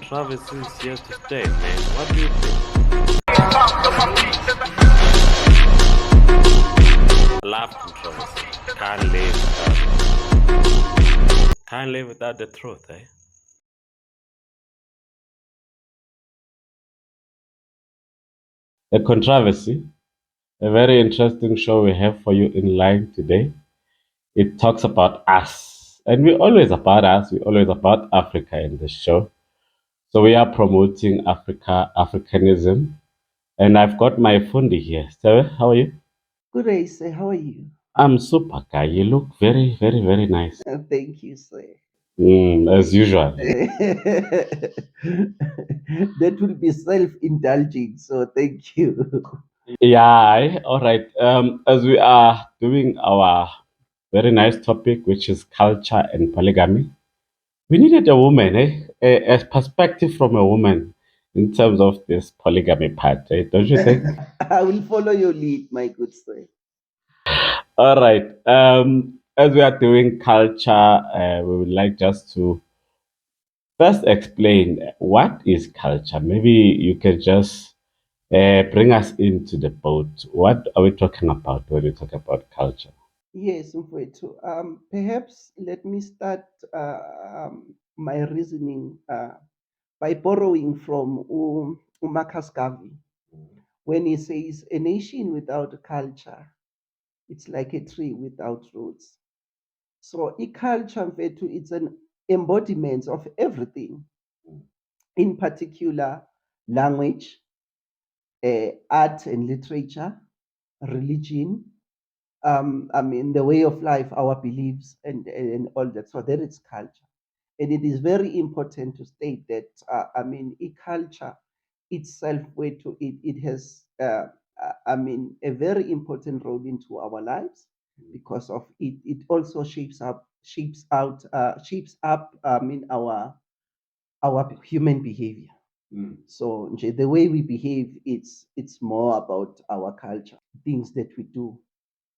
controversy is here to stay, man. What do you think? I love controversy. Can't live without the truth, eh? A controversy, a very interesting show we have for you in line today. It talks about us, and we're always about us. We're always about Africa in the show. So we are promoting Africa, Africanism, and I've got my fundi here. So, how are you? Good day, sir. How are you? I'm super guy. You look very, very, very nice. Thank you, sir. As usual. That will be self-indulging, so thank you. Yeah, all right. As we are doing our very nice topic, which is culture and polygamy, we needed a woman, a perspective from a woman in terms of this polygamy part, don't you think? I will follow your lead, my good sir. All right. As we are doing culture, we would like just to first explain what is culture. Maybe you can just bring us into the boat. What are we talking about when we talk about culture? Yes, Mfowethu. Perhaps let me start my reasoning by borrowing from Marcus Garvey when he says, "A nation without culture, it's like a tree without roots." So, culture, Mfowethu, it's an embodiment of everything, in particular language, art and literature, religion, the way of life, our beliefs, and all that. So that is culture. And it is very important to state that, culture itself, it has, a very important role into our lives because of it. It also shapes up, our human behavior. So nje, the way we behave, it's more about our culture, things that we do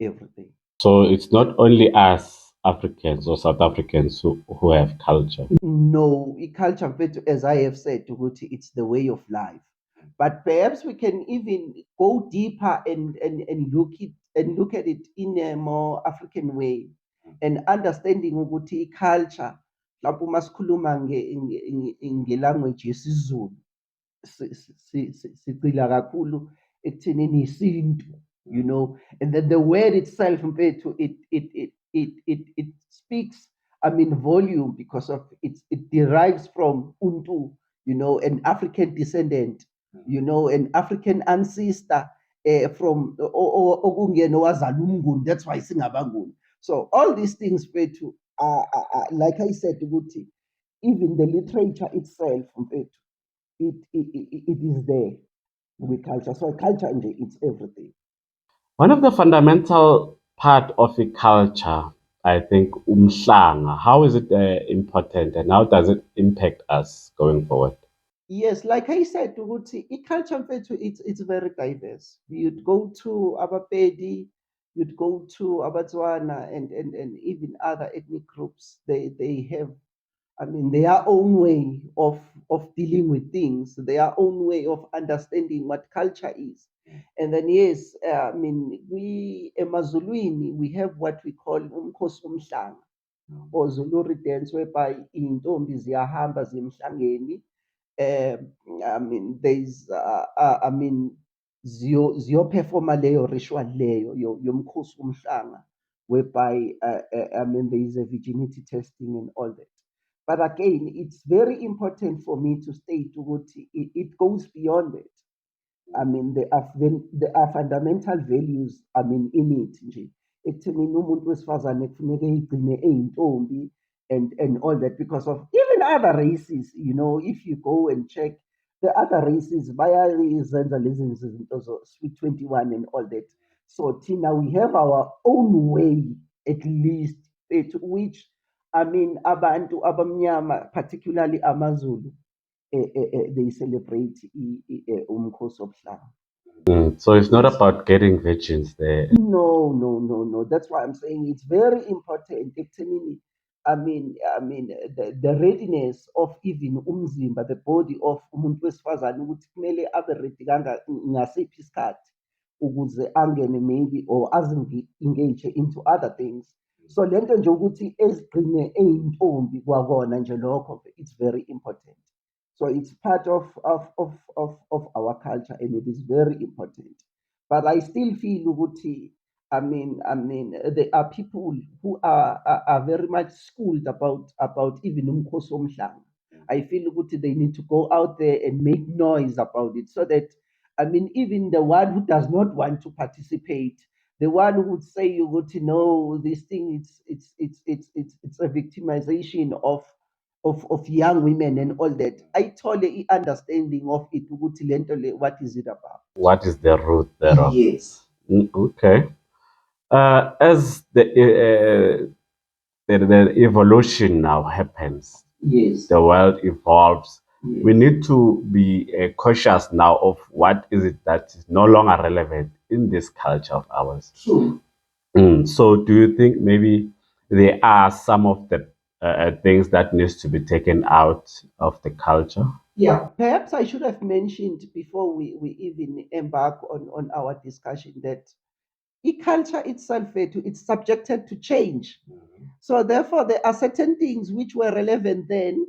every day. So it's not only us Africans or South Africans who have culture. No, culture, as I have said, ukuthi it's the way of life. But perhaps we can even go deeper and look at it in a more African way, and understanding ukuthi culture, mhlawumbe uma sikhuluma nge-language yesiZulu, sigxila kakhulu ekuthenini isintu, and then the word itself, mfethu, it speaks, volume, because of it derives from untu, an African descendant, an African ancestor, from okungena owazala umnguni, that's why singabanguni. So all these things, mfethu, like I said ukuthi, even the literature itself, mfethu, it is there with culture. So culture, it's everything. One of the fundamental part of a culture, I think, umhlanga. How is it important and how does it impact us going forward? Yes, like I said, ukuthi culture, it's very diverse. You'd go to Abapedi, you'd go to Abatswana, and even other ethnic groups. They have, their own way of dealing with things, their own way of understanding what culture is. And then yes, we Emazulwini, we have what we call umkhosi womhlanga, or Zulu dance, whereby intombi ziyahamba ziyemhlangeni. There's ziyoperforma leyo ritual leyo yomkhosi womhlanga, whereby there is a virginity testing and all that. But again, it's very important for me to state ukuthi it goes beyond it. There are fundamental values, in it nje, ekuthenini umuntu wesifazane kufuneka eyigcine eyintombi, and all that, because of even other races, if you go and check the other races, bayazenza lezi zinto sweet 21 and all that. So Tina, we have our own way, at least, which, abantu abamnyama, particularly amaZulu, they celebrate umkhosi womhlanga. So it's not about getting virgins there. No. That's why I'm saying it's very important ekuthenini the readiness of even umzimba, the body of umuntu wesifazane ukuthi kumele abe ready ngasiphi isikhathi ukuze angene maybe or engage into other things. So lento nje ukuthi ezigcine eyintombi kwakona nje lokho, it's very important. So it's part of our culture and it is very important. But I still feel ukuthi there are people who are very much schooled about even umkhosi womhlanga. I feel ukuthi they need to go out there and make noise about it so that even the one who does not want to participate, the one who would say you would know this thing, it's a victimization of young women and all that. I totally understanding of it. What is it about? What is the root thereof? Yes. Okay. As the evolution now happens, Yes. the world evolves. Yes. We need to be cautious now of what is it that is no longer relevant in this culture of ours. True. So, do you think maybe there are some of the things that needs to be taken out of the culture? Yeah, perhaps I should have mentioned before we even embark on our discussion that culture itself, it's subjected to change. So therefore, there are certain things which were relevant then,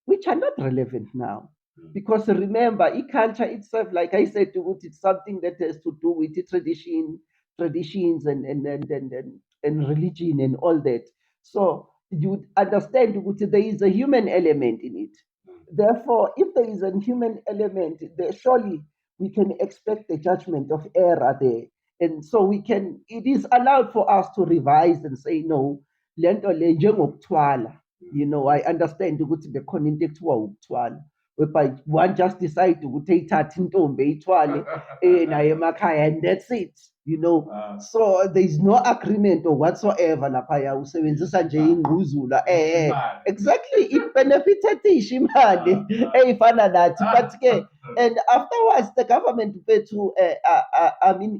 which are not relevant now. Because remember, culture itself, like I said, it's something that has to do with the traditions and religion and all that. So you would understand that there is a human element in it. Therefore, if there is a human element, there surely we can expect the judgment of error there. And so it is allowed for us to revise and say, no, lento le njengokuthwala. I understand ukuthi bekhona into ekuthiwa ukuthwala, whereby one just decide ukuthi eyithathe intombi eyithwale naye emakhaya and that's it. So there is no agreement or whatsoever laphaya usebenzisa nje ingquzula exactly it benefited isho imali eyifana nathi but ke and afterwards the government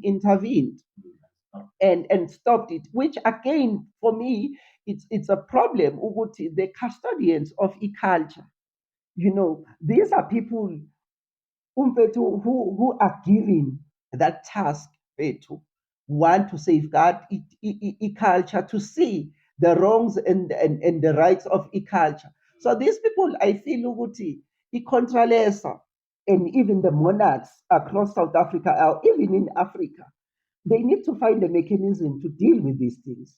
intervened and stopped it, which again for me it's a problem. Ukuthi the custodians of culture, these are people who are given that task to want to safeguard culture, to see the wrongs and the rights of culture. So these people, I feel ukuthi i-Contralesa and even the monarchs across South Africa or even in Africa, they need to find a mechanism to deal with these things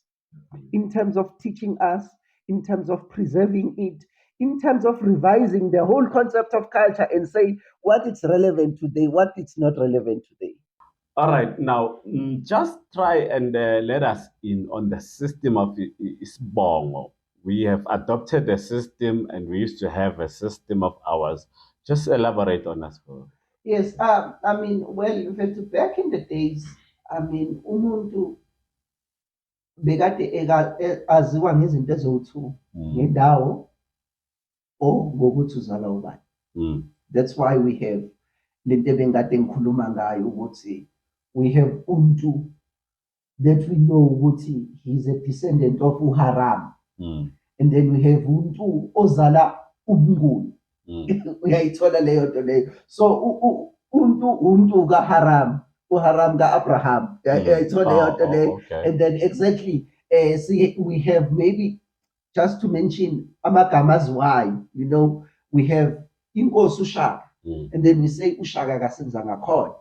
in terms of teaching us, in terms of preserving it, in terms of revising the whole concept of culture and say what is relevant today, what is not relevant today. All right, now just try and let us in on the system of Isbongo. We have adopted a system and we used to have a system of ours. Just elaborate on us. Yes, well, back in the days, umuntu bekade aziwa ngezinto eziwu-2 ngendawo or ngokuthi uzala ubani. That's why we have lento ebengade ngikhuluma ngayo ukuthi we have Untu that we know ukuthi he's a descendant of uHaram. And then we have Untu ozala ubungulu. Uyayithola leyo nto leyo. So Untu kaHaram, uHaram ka-Abraham. Uyayithola leyo nto leyo. And then exactly see we have maybe just to mention amagama aziwayo, we have inkosi uShaka. And then we say uShaka kaSenza ngakhona.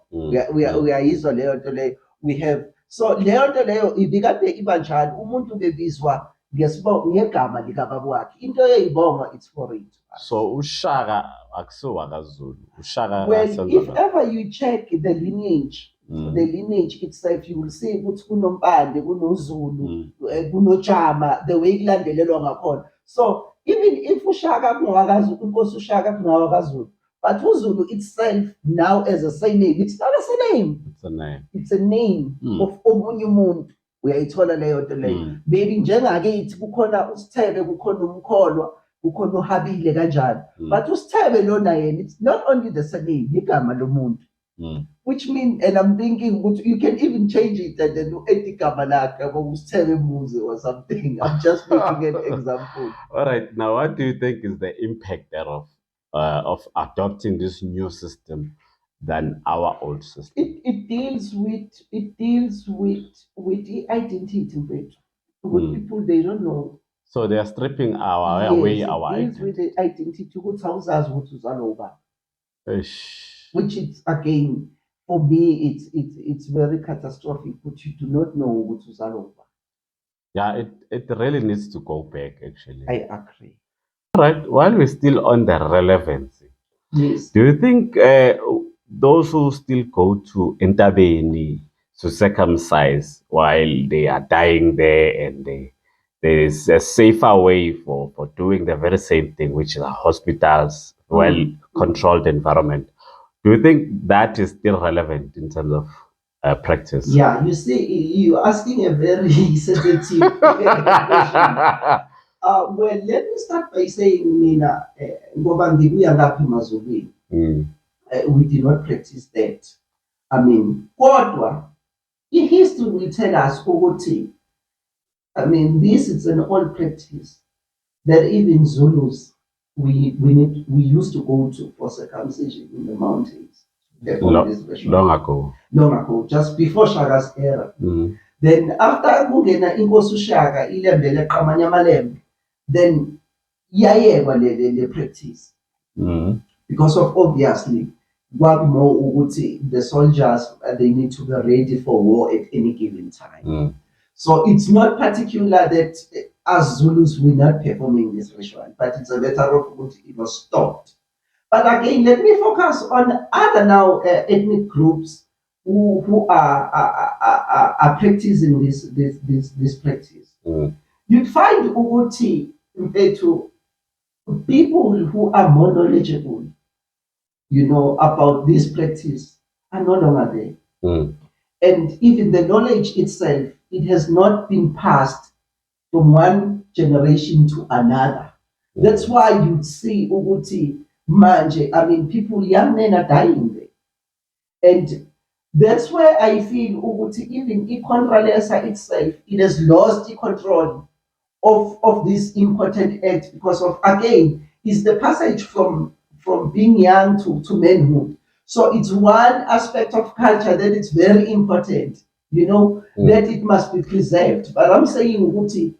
Uyayizwa leyo nto leyo. We have so leyo nto leyo ibikade iba njani, umuntu bebizwa ngegama likababa wakhe. Into eyibonga it's for it. So uShaka akusiwa kaZulu. Ushaka well, if ever you check the lineage, the lineage itself, you will see ukuthi kunompande, kunoZulu, kunojama, the way kulandelelwa ngakhona. So even if uShaka kungawakaZulu, inkosi uShaka kungawakaZulu, but uZulu itself now as a surname, it's not a surname. It's a name. It's a name of omunye umuntu. Uyayithola leyo nto leyo. Maybe njengakithi kukhona uSithebe, kukhona uMkholwa, kukhona uHabile kanjalo. But uSithebe lona yena, it's not only the surname, igama lomuntu. Which means, and I'm thinking, you can even change it and then etikamalaka or something. I'm just making an example. All right. Now, what do you think is the impact thereof of adopting this new system than our old system? It deals with the identity rate. With people they don't know. So they are stripping away Yes, it our deals with identity. the identity who tells us what is all over. Ish. Which is again for me it's very catastrophic, but you do not know what is all over. Yeah, it really needs to go back, actually. I agree. All right. While we're still on the relevancy, Yes. do you think those who still go to Intabeni to circumcise while they are dying there and there is a safer way for doing the very same thing, which is hospitals, well controlled environment? Do you think that is still relevant in terms of practice? Yeah, you see, you're asking a very sensitive question. Well, let me start by saying, Mina, ngoba ngibuya ngapha emazulwini, we did not practice that. I mean, kodwa, history will tell us ukuthi, I mean, this is an old practice that even Zulus we used to go to for circumcision in the mountains. Long ago. Long ago, just before Shaga's era. Then after kungena inkosi uShaka ilembe leqamanya amalembe, then yayekwa le practice. Because of obviously what more ukuthi the soldiers they need to be ready for war at any given time. So it's not particular that as Zulus we're not performing this ritual, but it's a matter of what it was stopped. But again, let me focus on other now ethnic groups who are practicing this practice. You'd find Uguti to people who are more knowledgeable, about this practice are no longer there. And even the knowledge itself, it has not been passed from one generation to another. That's why you'd see Uguti Manje, I mean, people, young men are dying there. And that's where I feel Uguti, even Ikontralesa itself, it has lost the control of this important act because of, again, is the passage from being young to manhood. So it's one aspect of culture that it's very important, that it must be preserved. But I'm saying, Uguti,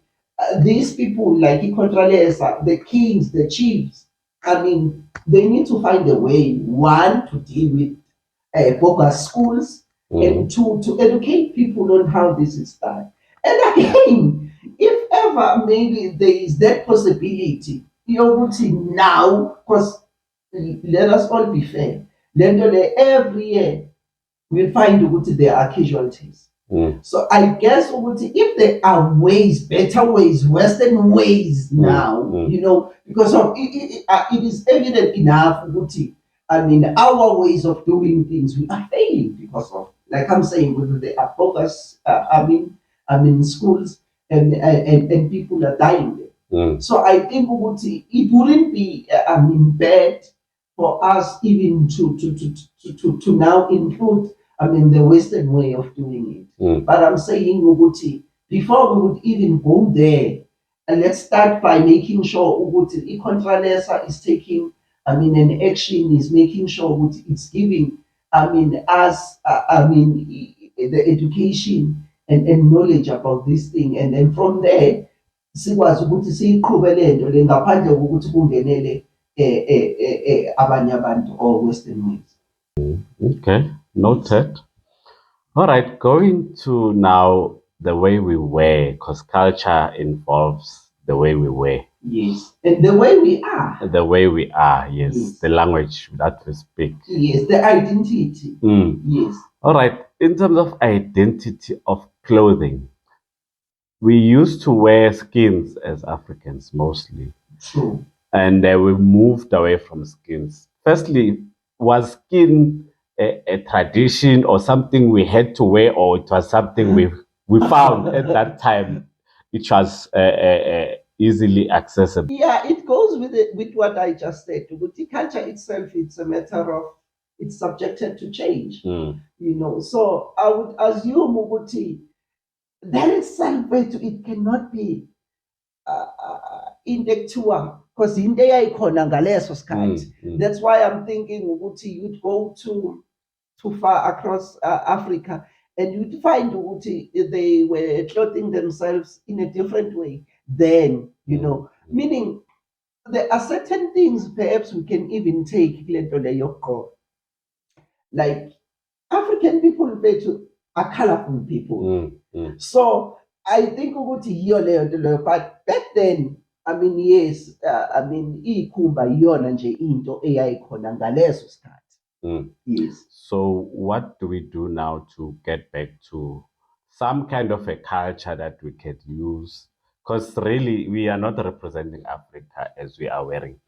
these people like Ikontralesa, the kings, the chiefs, I mean, they need to find a way, one, to deal with bogus schools, and two, to educate people on how this is done. And again, if ever maybe there is that possibility, now, because let us all be fair, every year we find there are casualties. So I guess if there are ways, better ways, Western ways now, because of it is evident enough, I mean, our ways of doing things we are failing because of, like I'm saying, whether they are focus. I mean, schools and people are dying there. So I think it wouldn't be, bad for us even to now include, the Western way of doing it. But I'm saying, Uguti, before we would even go there, and let's start by making sure Uguti, Icontralesa is taking, an action, is making sure Uguti, it's giving, us, the education and knowledge about this thing. And then from there, sikwazi ukuthi siyiqhube le nto le ngaphandle kokuthi kungenele abanye abantu or Western ways. Okay, noted. All right, going to now the way we wear, because culture involves the way we wear. Yes, and the way we are. The way we are, yes. The language that we speak. Yes, the identity. Yes. All right, in terms of identity of clothing, we used to wear skins as Africans mostly. True. And we moved away from skins. Firstly, was skin a tradition or something we had to wear, or it was something we found at that time, which was easily accessible? Yeah, it goes with what I just said. The culture itself, it's a matter of it's subjected to change. So I would assume ukuthi that itself it cannot be into ekuthiwa because into eyayikhona ngaleso sikhathi. That's why I'm thinking ukuthi you'd go too far across Africa and you'd find ukuthi they were clothing themselves in a different way then, meaning there are certain things perhaps we can even take kule nto leyo yokugqoka. Like African people bethu are colorful people. So I think ukuthi yiyo leyo nto leyo, but back then, I mean, yes, I mean, ikhumba yiyona nje into eyayikhona ngaleso sikhathi. Yes. So what do we do now to get back to some kind of a culture that we can use? Because really, we are not representing Africa as we are wearing.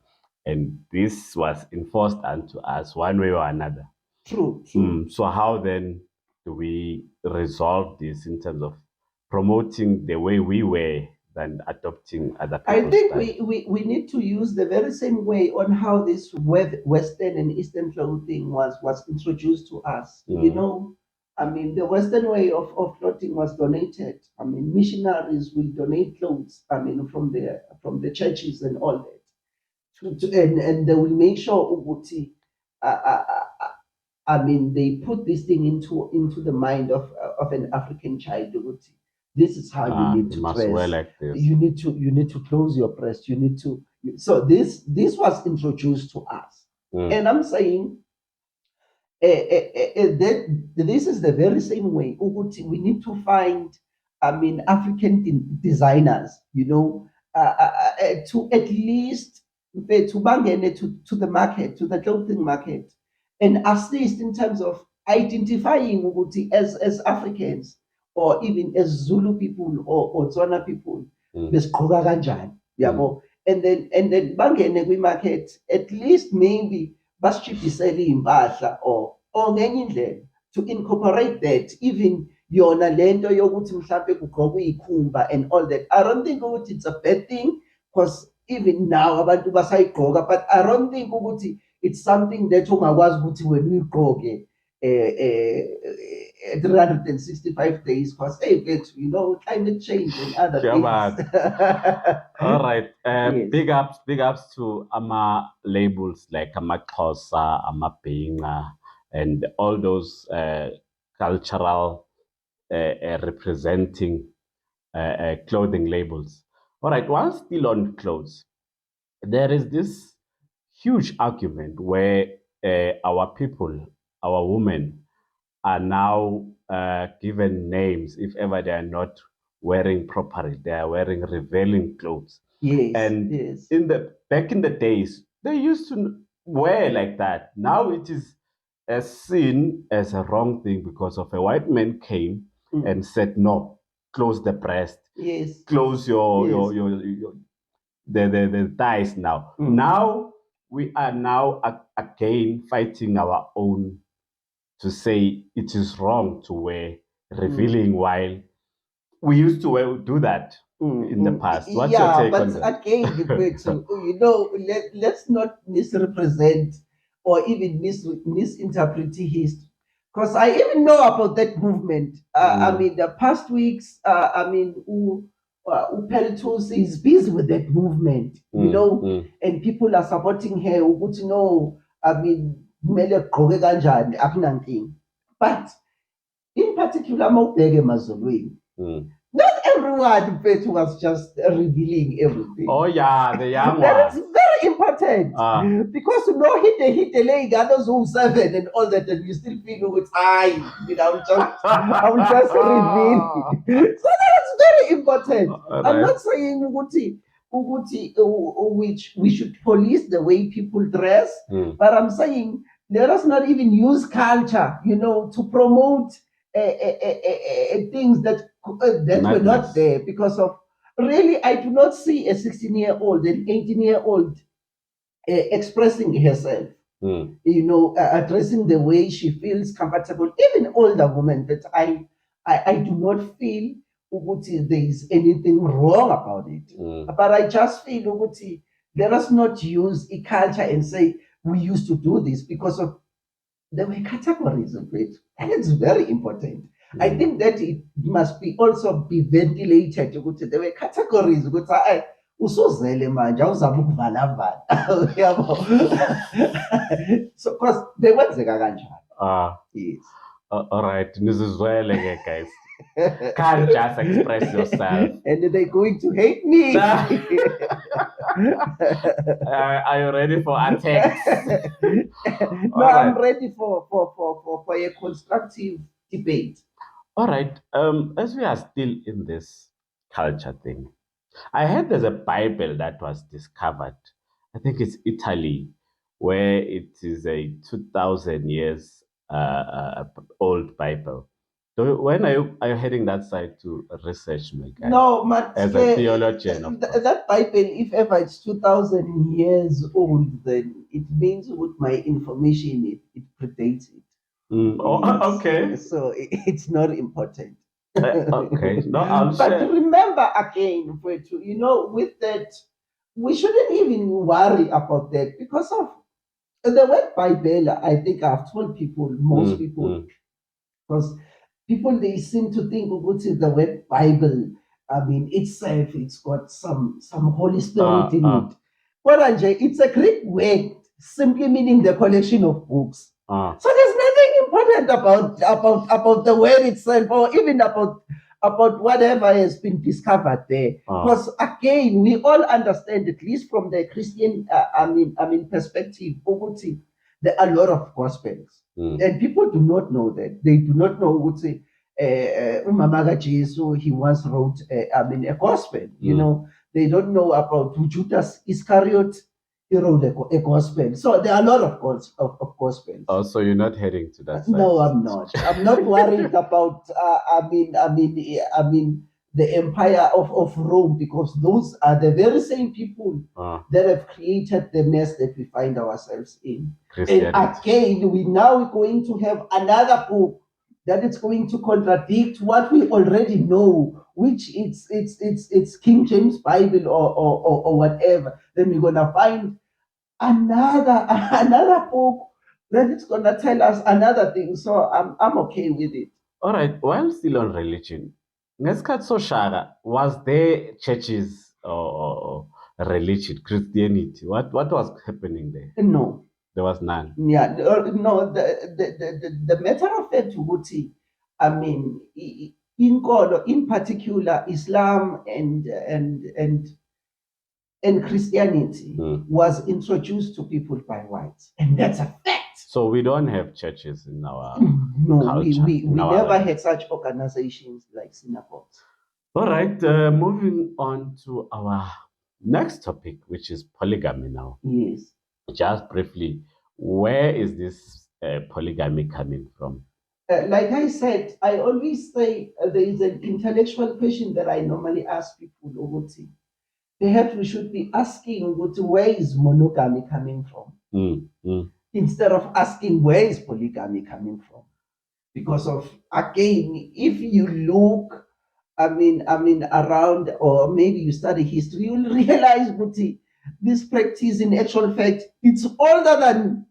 And this was enforced onto us one way or another. True. So how then do we resolve this in terms of promoting the way we wear than adopting other people's I think style? we need to use the very same way on how this Western and Eastern clothing was introduced to us. I mean, the Western way of clothing was donated. I mean, missionaries will donate clothes, I mean, from the churches and all that. And they will make sure Uguti, I mean, they put this thing into the mind of an African child. Uguti. This is how you need to must dress. wear like this. You need to close your breast. You need to. So this was introduced to us, and I'm saying that this is the very same way. We need to find, I mean, African designers, to at least to bangene to the market, to the clothing market, and assist in terms of identifying ukuthi as Africans or even as Zulu people or Tswana people, besigqoka kanjani, yabo. And then bangene kwi-market, at least maybe basishibhisele iy'mpahla or ngenye indlela to incorporate that, even yona lento yokuthi mhlampe kugqokwe iy'khumba and all that. I don't think ukuthi it's a bad thing because even now abantu basayigqoka, but I don't think ukuthi it's something that ungakwazi ukuthi wena uyigqoke 365 days because hey, climate change and other things. All right. Yes. Big ups to labels like amaXhosa, amabhinqa, and all those cultural representing clothing labels. All right. While still on clothes, there is this huge argument where our people, our women, are now given names if ever they are not wearing properly. They are wearing revealing clothes. Yes. And yes. Back in the days, they used to wear like that. Now it is seen as a wrong thing because of a white man came and said, no, close the breast. Yes. Close your the thighs now. Now we are now again fighting our own to say it is wrong to wear revealing while we used to do that in the past. What's your take on that? Again, let's not misrepresent or even misinterpret history. Because I even know about that movement. I mean, the past weeks, I mean, Upeltos is busy with that movement, and people are supporting her. I mean, but in particular, not everyone was just revealing everything. Oh yeah, the young That is very important because hit the leg, others who 7 and all that, and you still feel with I will just reveal. So that is very important. Right. I'm not saying which we should police the way people dress, but I'm saying let us not even use culture, to promote things that were not there because of really I do not see a 16-year-old an 18-year-old expressing herself, addressing the way she feels comfortable, even older women, that I do not feel there is anything wrong about it, but I just feel let us not use a culture and say we used to do this because of there were categories of it, and it's very important. I think that it must be also be ventilated ukuthi there were categories ukuthi usuzele manje awuzama ukuvalavala uyabo. So because bekwenzeka kanjalo. Yes. All right, nizizwele guys. Can't just express yourself. And they're going to hate me. Are you ready for attacks? No, I'm ready for a constructive debate. All right. As we are still in this culture thing, I heard there's a Bible that was discovered. I think it's Italy, where it is a 2,000 years old Bible. So when are you heading that side to research, my guy? No, but as a theologian, that Bible, if ever it's 2,000 years old, then it means with my information, it predates it. Oh, okay. So it's not important. Okay. No, I'll But share. remember again, with that, we shouldn't even worry about that because of the word Bible. I think I've told people, most people, because people they seem to think what is the word Bible. I mean, itself, it's got some Holy Spirit in it. But it's a Greek word, simply meaning the collection of books. So there's nothing important about the word itself, or even about whatever has been discovered there. Because again, we all understand, at least from the Christian, perspective, there are a lot of gospels, and people do not know that. They do not know what say. Umamaga Jesu, he once wrote, a gospel. You know, they don't know about Judas Iscariot. He wrote a gospel. So there are a lot of gospels. Oh, so you're not heading to that side? No, I'm not. I'm not worried about. The empire of Rome, because those are the very same people that have created the mess that we find ourselves in. And again, we now going to have another book that is going to contradict what we already know, which it's King James Bible or whatever. Then we're gonna find another book that is gonna tell us another thing. So I'm okay with it. All right. While still on religion, ngesikhathi soshaka, was there churches or religion, Christianity? What was happening there? No. There was none. Yeah, no. The matter of fact, Wuti, I mean, in particular, Islam and Christianity was introduced to people by whites, and that's a fact. So we don't have churches in our culture. We never had such organizations like synagogues. All right, moving on to our next topic, which is polygamy now. Yes. Just briefly, where is this polygamy coming from? Like I said, I always say there is an intellectual question that I normally ask people, Oguti. Perhaps we should be asking, where is monogamy coming from? Instead of asking, where is polygamy coming from? Because of, again, if you look, around, or maybe you study history, you'll realize, Buti, this practice in actual fact, it's older than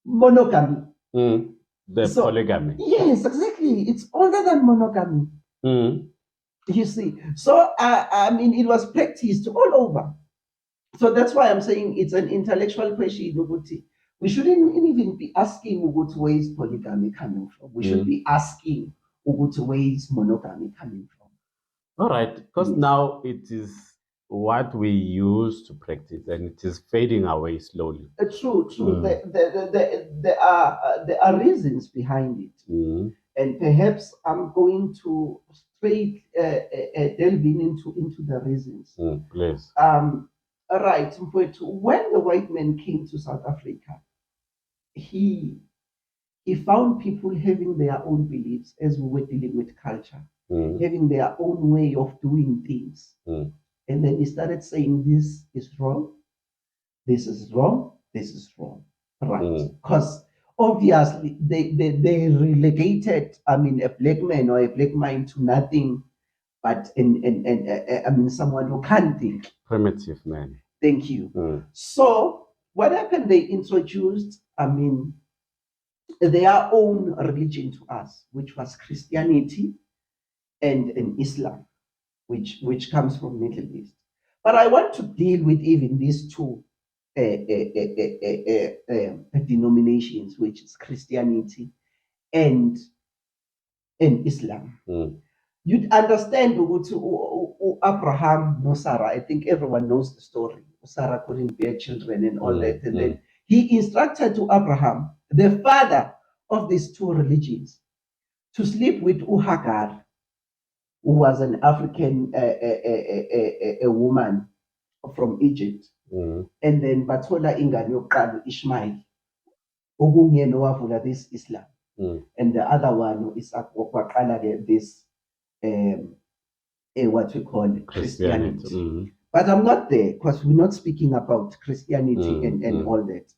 monogamy. Polygamy. Yes, exactly. It's older than monogamy. You see. So, it was practiced all over. So that's why I'm saying it's an intellectual question, Buti. We shouldn't even be asking where is polygamy coming from. We should be asking where is monogamy coming from. All right, because now it is what we use to practice, and it is fading away slowly. True. There are reasons behind it, and perhaps I'm going to straight delving into the reasons. Please. All right. When the white man came to South Africa, he found people having their own beliefs, as we were dealing with culture, having their own way of doing things. And then he started saying, this is wrong, this is wrong, this is wrong. Right. Because obviously they relegated, a black man or a black man to nothing but someone who can't think. Primitive man. Thank you. So what happened? They introduced, their own religion to us, which was Christianity and Islam, which comes from Middle East. But I want to deal with even these two denominations, which is Christianity and Islam. You'd understand Abraham no Sarah. I think everyone knows the story. Sarah couldn't bear children and all that. And then he instructed to Abraham, the father of these two religions, to sleep with Hagar, who was an African a woman from Egypt. And then Batola Ingane yokuqala Ishmael, okunye nowavula this Islam. And the other one is this what we call Christianity. But I'm not there because we're not speaking about Christianity and all that.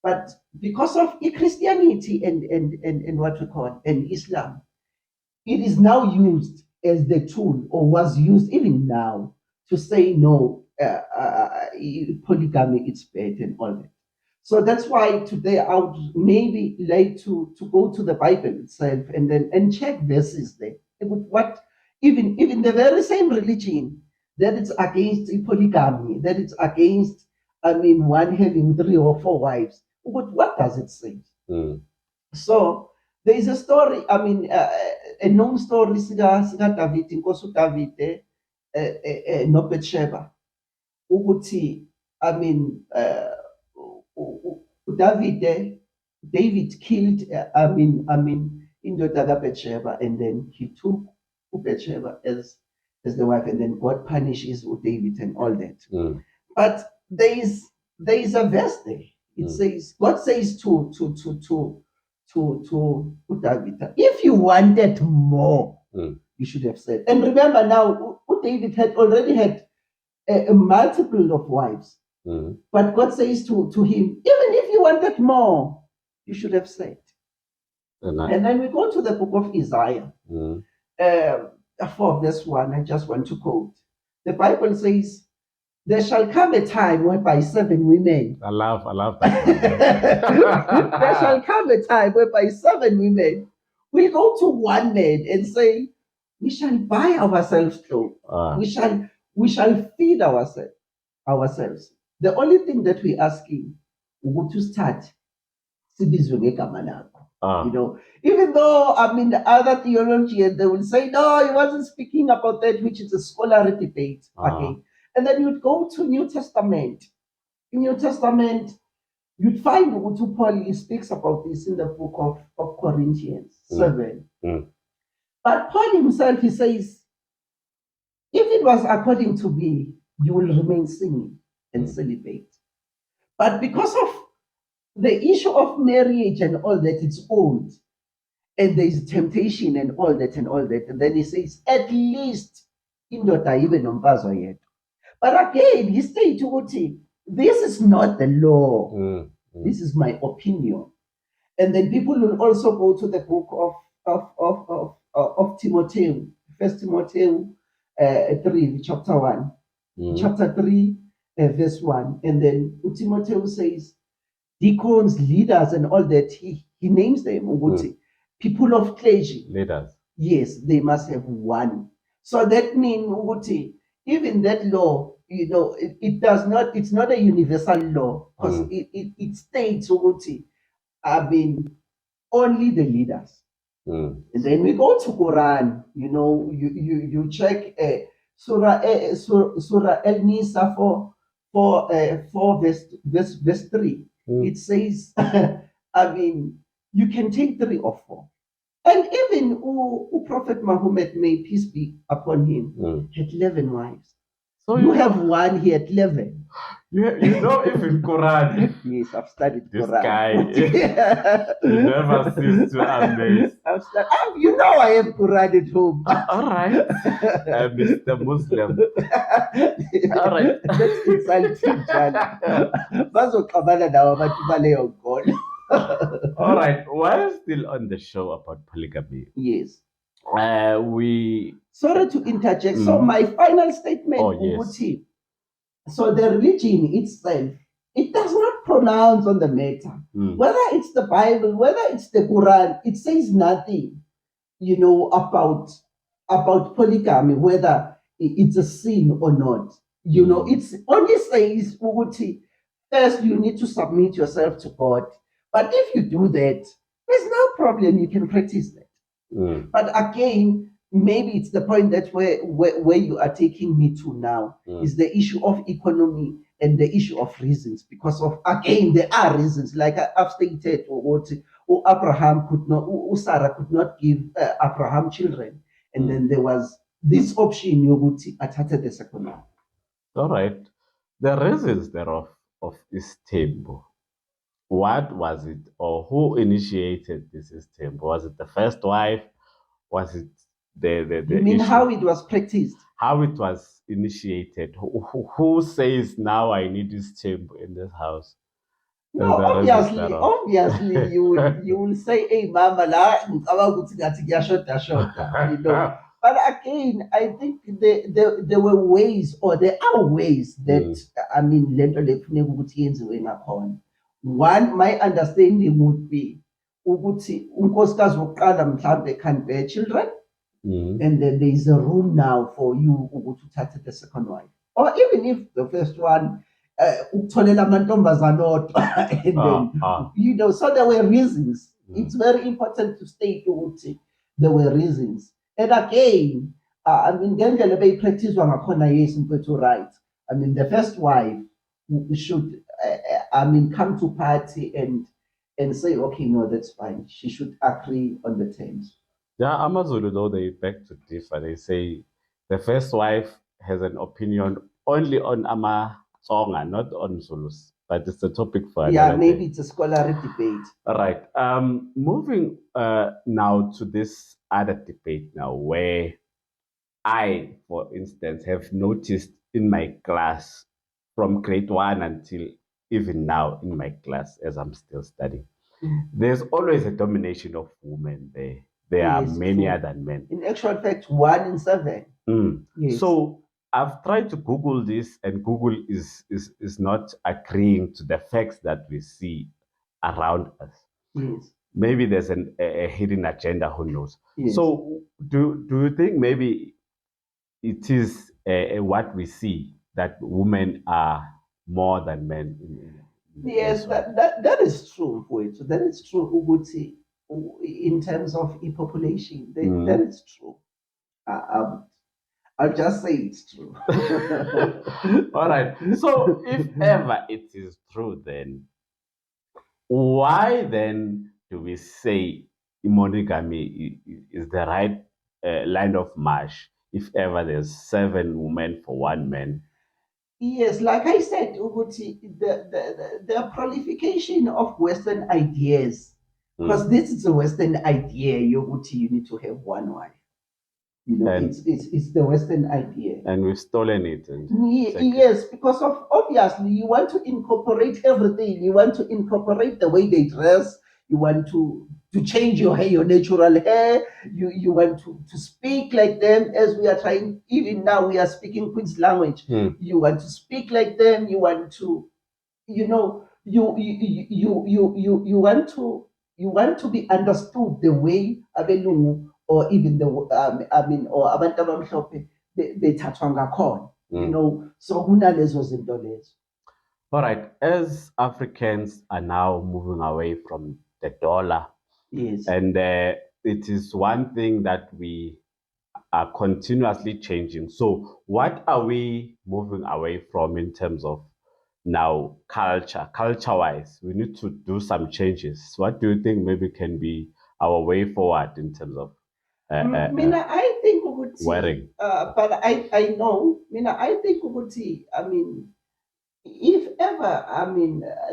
But because of Christianity and what we call and Islam, it is now used as the tool, or was used even now, to say no, polygamy is bad and all that. So that's why today I would maybe like to go to the Bible itself and check verses there. What even the very same religion that it's against polygamy, that it's against, one having 3 or 4 wives. But what does it say? So there is a story, a known story, sika David, inkosi David, no Bathsheba. Ukuthi, David killed, indoda Bathsheba, and then he took Bathsheba as the wife, and then God punishes David and all that. But there is a verse there. It says, God says to David, if you wanted more, you should have said. And remember now, David had already had a multiple of wives. But God says to him, even if you wanted more, you should have said. And then we go to the book of Isaiah, 4 verse 1. I just want to quote. The Bible says, there shall come a time whereby 7 women. I love that. There shall come a time whereby 7 women will go to one man and say, we shall buy ourselves clothes. We shall feed ourselves. The only thing that we're asking to start, even though the other theologians, they will say, no, he wasn't speaking about that, which is a scholarly debate. Okay. And then you'd go to New Testament. In New Testament, you'd find Paul speaks about this in the book of Corinthians 7. But Paul himself, he says, if it was according to me, you will remain singing and celibate. But because of the issue of marriage and all that, it's old. And there is temptation and all that. And then he says, at least, indoda even nomfazi yet. But again, he said to Uti, this is not the law. This is my opinion. And then people will also go to the book of Timothy, 1 Timothy 3, chapter 1. Chapter 3, verse 1. And then Timothy says, deacons, leaders, and all that, he names them. People of clergy. Leaders. Yes, they must have one. So that means, even that law, it does not, it's not a universal law, because it states, only the leaders. And then we go to Quran, you check Surah El-Nisa for verse 3. It says, you can take 3 or 4. And even Prophet Muhammad, may peace be upon him, had 11 wives. So you have one, he had 11. You know, even Quran. Yes, I've studied this Quran. Guy, he never ceases to amaze. I have Quran at home. All right, Mr. Muslim. All right, that's insulting, All right, while still on the show about polygamy, yes, we. Sorry to interject. So my final statement, oh, yes. So the religion itself, it does not pronounce on the matter. Whether it's the Bible, whether it's the Quran, it says nothing, about polygamy, whether it's a sin or not. It's only says, ukuthi, first you need to submit yourself to God. But if you do that, there's no problem. You can practice that. But again, maybe it's the point that where you are taking me to now is the issue of economy and the issue of reasons. Because of, again, there are reasons, like I've stated, what Abraham could not, Sarah could not give Abraham children, and then there was this option, yokuthi athathe the second one. All right. The reasons thereof of Istembu. What was it, or who initiated this Istembu? Was it the first wife? Was it the You mean issue? how it was practiced? How it was initiated? Who says now I need Istembu in this house? No, obviously, you will say, "Hey, mama, la ngicabanga ukuthi ngathi kuyashoda." But again, I think there were ways, or there are ways that lento le kufuneka ukuthi yenziwe ngakhona. One, my understanding would be ukuthi unkosikazi wokuqala mhlawumbe can't bear children, and then there is a room now for you ukuthi uthathe the second wife, or even if the first one. Ukutholela amantombazane odwa, and then so there were reasons. It's very important to state ukuthi there were reasons. And again, ngendlela beyipractice-wa ngakhona, yes, mfethu, right. The first wife should come to party and say, okay, no, that's fine. She should agree on the terms. Yeah, Amazulu, though, they beg to differ. They say the first wife has an opinion only on Tsonga, not on Zulus, but it's a topic for another maybe day. It's a scholarly debate. All right. Moving now to this other debate now, where I, for instance, have noticed in my class from grade 1 until even now in my class as I'm still studying, there's always a domination of women there. There are many than men. In actual fact, 1 in 7. Yes. So I've tried to Google this, and Google is not agreeing to the facts that we see around us. Yes. Maybe there's a hidden agenda, who knows? Yes. So do you think maybe it is what we see, that women are more than men? Yes, that is true, Mfowethu. That is true, Uguti, in terms of population. That is true. I'll just say it's true. All right. So if ever it is true, then why then do we say monogamy is the right line of march if ever there's 7 women for 1 man? Yes, like I said, Uguti, the proliferation of Western ideas, because this is a Western idea, Uguti, you need to have 1 wife. It's the Western idea. And we've stolen it. Yes, because of, obviously, you want to incorporate everything. You want to incorporate the way they dress. You want to change your hair, your natural hair. You want to speak like them, as we are trying. Even now, we are speaking Queen's language. You want to speak like them. You want to, you want to be understood the way abelungu, or even or abantu abamhlophe bethathwa ngakhona. So kunalezo zinto lezo. All right, as Africans are now moving away from the dollar, yes, and it is one thing that we are continuously changing. So what are we moving away from in terms of now culture-wise? We need to do some changes. What do you think maybe can be our way forward in terms of Mina, I think wearing? But I know, Mina, I think if ever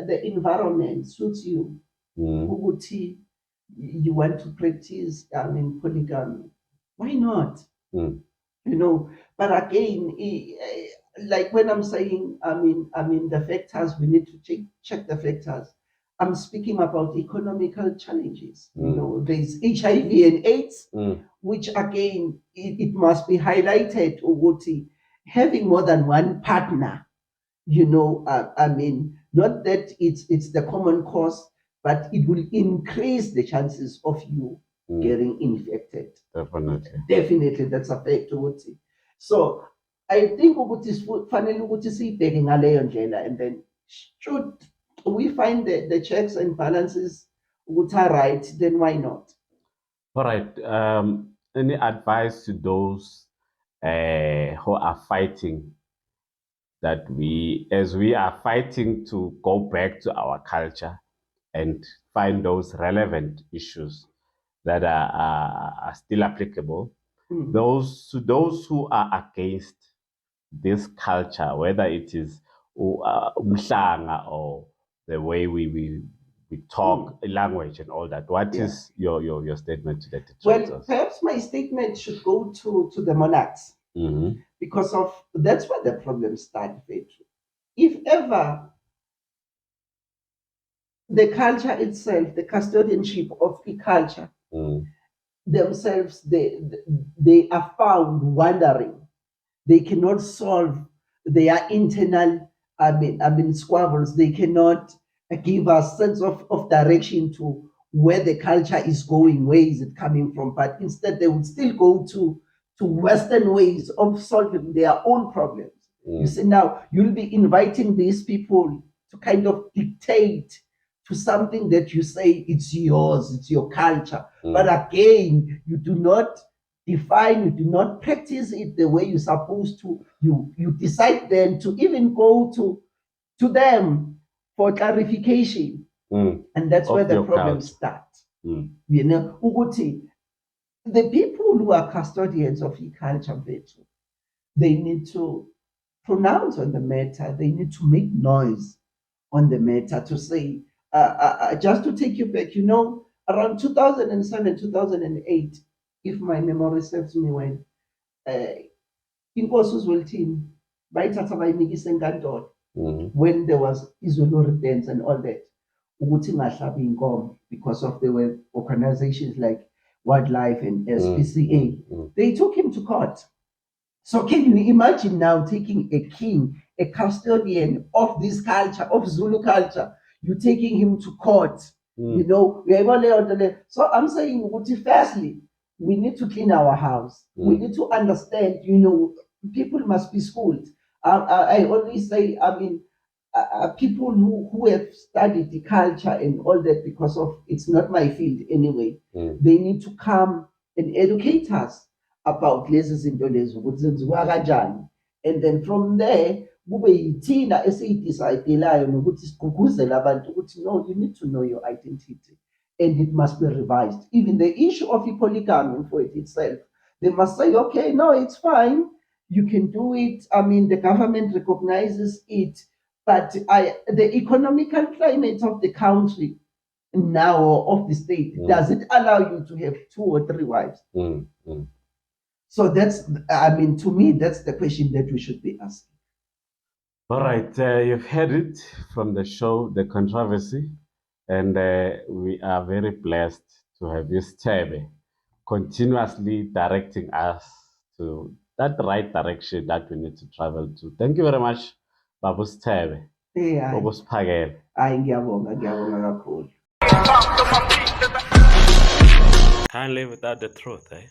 the environment suits you, you want to practice polygamy, why not? But again, like when I'm saying, the factors, we need to check the factors. I'm speaking about economical challenges. There's HIV and AIDS, which again, it must be highlighted, Uguti, having more than 1 partner, Not that it's the common cause, but it will increase the chances of you getting infected. Definitely, that's a fact ukuthi. So I think ukuthi fanele ukuthi siyibheke ngaleyo ndlela, and then should we find the checks and balances ukuthi are right, then why not? All right. Any advice to those who are fighting that as we are fighting to go back to our culture and find those relevant issues that are still applicable? Those who are against this culture, whether it is umhlanga or the way we talk language and all that, what is your statement to that? Well, perhaps my statement should go to the monarchs, because that's where the problem started. If ever the culture itself, the custodianship of the culture themselves, they are found wandering. They cannot solve their internal, squabbles. They cannot give a sense of direction to where the culture is going, where is it coming from. But instead, they would still go to Western ways of solving their own problems. You see, now you'll be inviting these people to kind of dictate to something that you say it's yours, it's your culture. But again, you do not define, you do not practice it the way you're supposed to. You decide then to even go to them for clarification. And that's where the problem starts. You know, Uguti, the people who are custodians of e-culture, they need to pronounce on the matter. They need to make noise on the matter to say, just to take you back, around 2007, 2008, if my memory serves me well, inkosi uZwelithini bayithatha bayinikisa enkantolo when there was Izulu dance and all that, ukuthi ingahlabi inkomo, because of there were organizations like Wildlife and SPCA. They took him to court. So can you imagine now taking a king, a custodian of this culture, of Zulu culture, you taking him to court? So I'm saying, firstly, we need to clean our house. We need to understand, people must be schooled. I always say, people who have studied the culture and all that, because of it's not my field anyway, they need to come and educate us about lezi zinto lezi ukuthi zenziwa kanjani, and then from there kube yithina esiyidecide-elayo nokuthi sigqugquzele abantu ukuthi no, you need to know your identity and it must be revised. Even the issue of polygamy for it itself, they must say, okay, no, it's fine, you can do it. The government recognizes it, but the economical climate of the country now, or of the state, does it allow you to have 2 or 3 wives? So that's, to me, that's the question that we should be asking. All right, you've heard it from the show, The Controversy, and we are very blessed to have you, Stebe, continuously directing us to that right direction that we need to travel to. Thank you very much, Babu Stebe. Ngiyabonga kakhulu. Can't live without the truth, eh?